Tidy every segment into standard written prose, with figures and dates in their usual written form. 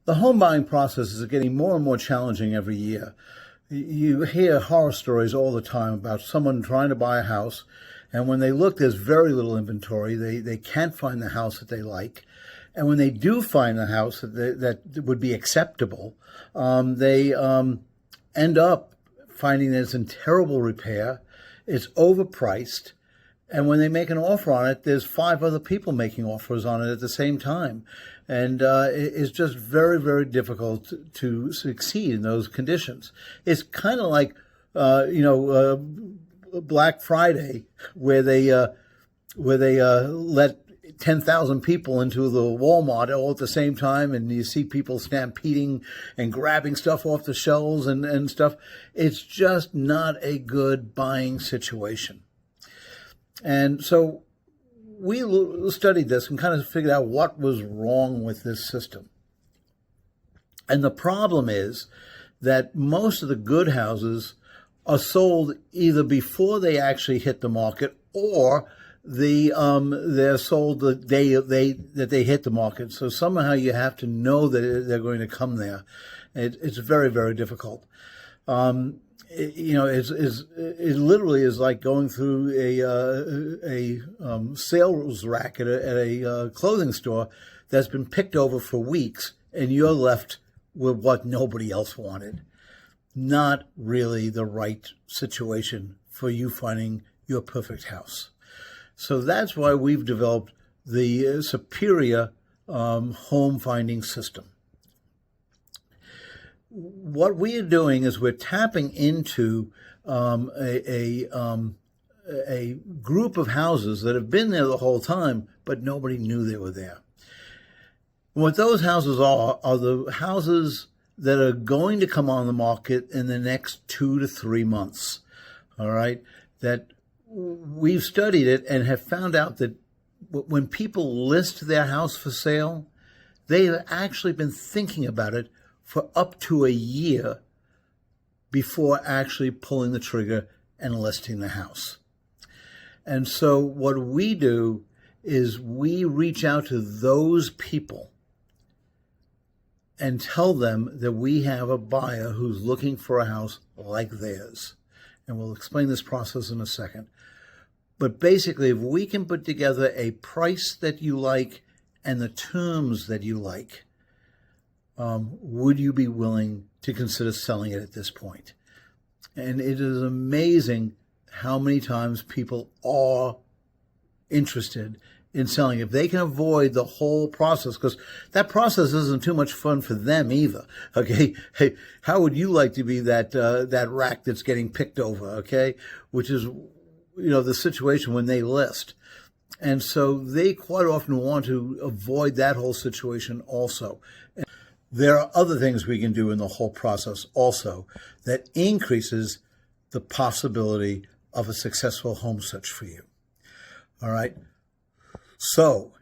The home buying process is getting more and more challenging every year. You hear horror stories all the time about someone trying to buy a house, and when they look, there's very little inventory. They can't find the house that they like. And when they do find the house that would be acceptable, they end up finding that it's in terrible repair, it's overpriced, and when they make an offer on it, there's 5 other people making offers on it at the same time. And it's just very, very difficult to succeed in those conditions. It's kind of like, Black Friday, where they let 10,000 people into the Walmart all at the same time, and you see people stampeding and grabbing stuff off the shelves and stuff. It's just not a good buying situation. And so we studied this and kind of figured out what was wrong with this system. And the problem is that most of the good houses are sold either before they actually hit the market, or they're sold the day that they hit the market. So somehow you have to know that they're going to come there. It's very, very difficult. It literally is like going through a sales rack at a clothing store that's been picked over for weeks, and you're left with what nobody else wanted. Not really the right situation for you finding your perfect house. So that's why we've developed the superior home finding system. What we are doing is we're tapping into a group of houses that have been there the whole time, but nobody knew they were there. What those houses are the houses that are going to come on the market in the next 2 to 3 months. All right, that we've studied it and have found out that when people list their house for sale, they have actually been thinking about it for up to a year before actually pulling the trigger and listing the house. And so what we do is we reach out to those people and tell them that we have a buyer who's looking for a house like theirs. And we'll explain this process in a second. But basically, if we can put together a price that you like and the terms that you like, would you be willing to consider selling it at this point? And it is amazing how many times people are interested in selling. If they can avoid the whole process, because that process isn't too much fun for them either. Okay, hey, how would you like to be that rack that's getting picked over? Okay, which is the situation when they list. And so they quite often want to avoid that whole situation also. There are other things we can do in the whole process also that increases the possibility of a successful home search for you. All right. So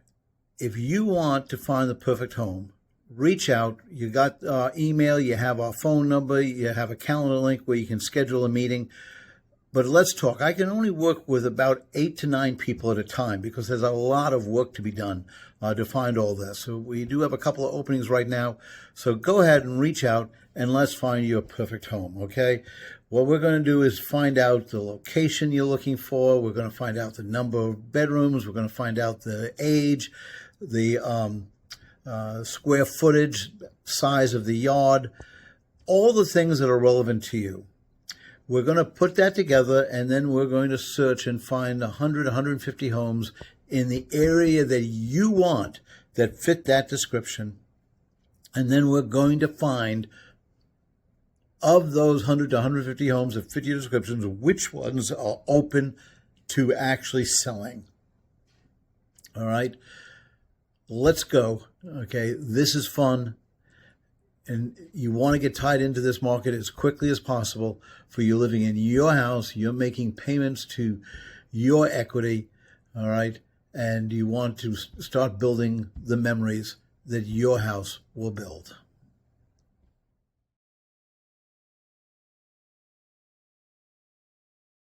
if you want to find the perfect home, reach out. You got our email, you have our phone number, you have a calendar link where you can schedule a meeting. But let's talk. I can only work with about 8 to 9 people at a time because there's a lot of work to be done to find all this. So we do have a couple of openings right now. So go ahead and reach out and let's find you a perfect home, okay? What we're going to do is find out the location you're looking for. We're going to find out the number of bedrooms. We're going to find out the age, the square footage, size of the yard, all the things that are relevant to you. We're going to put that together, and then we're going to search and find 100, 150 homes in the area that you want that fit that description. And then we're going to find, of those 100 to 150 homes that fit your descriptions, which ones are open to actually selling. All right, let's go. Okay, this is fun. And you want to get tied into this market as quickly as possible for you living in your house. You're making payments to your equity, all right? And you want to start building the memories that your house will build.